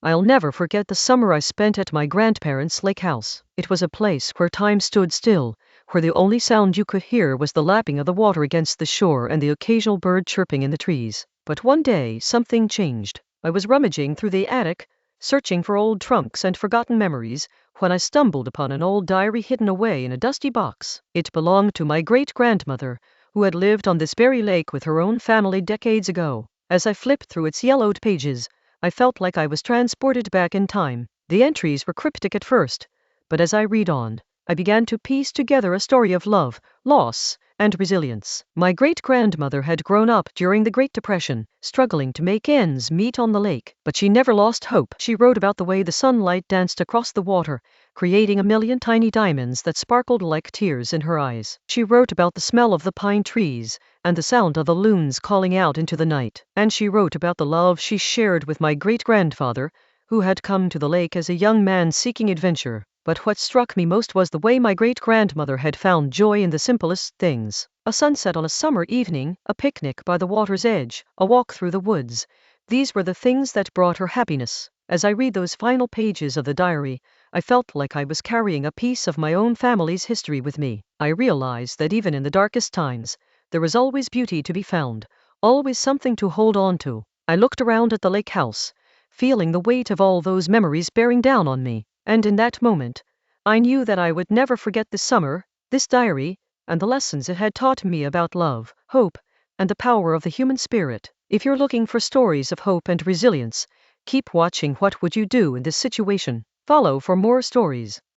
I'll never forget the summer I spent at my grandparents' lake house. It was a place where time stood still, where the only sound you could hear was the lapping of the water against the shore and the occasional bird chirping in the trees. But one day, something changed. I was rummaging through the attic, searching for old trunks and forgotten memories, when I stumbled upon an old diary hidden away in a dusty box. It belonged to my great-grandmother, who had lived on this very lake with her own family decades ago. As I flipped through its yellowed pages, I felt like I was transported back in time. The entries were cryptic at first, but as I read on, I began to piece together a story of love, loss, and resilience. My great-grandmother had grown up during the Great Depression, struggling to make ends meet on the lake, but she never lost hope. She wrote about the way the sunlight danced across the water, creating a million tiny diamonds that sparkled like tears in her eyes. She wrote about the smell of the pine trees and the sound of the loons calling out into the night. And she wrote about the love she shared with my great-grandfather, who had come to the lake as a young man seeking adventure. But what struck me most was the way my great-grandmother had found joy in the simplest things. A sunset on a summer evening, a picnic by the water's edge, a walk through the woods. These were the things that brought her happiness. As I read those final pages of the diary, I felt like I was carrying a piece of my own family's history with me. I realized that even in the darkest times, there was always beauty to be found, always something to hold on to. I looked around at the lake house, feeling the weight of all those memories bearing down on me. And in that moment, I knew that I would never forget this summer, this diary, and the lessons it had taught me about love, hope, and the power of the human spirit. If you're looking for stories of hope and resilience, keep watching What Would You Do in This Situation? Follow for more stories.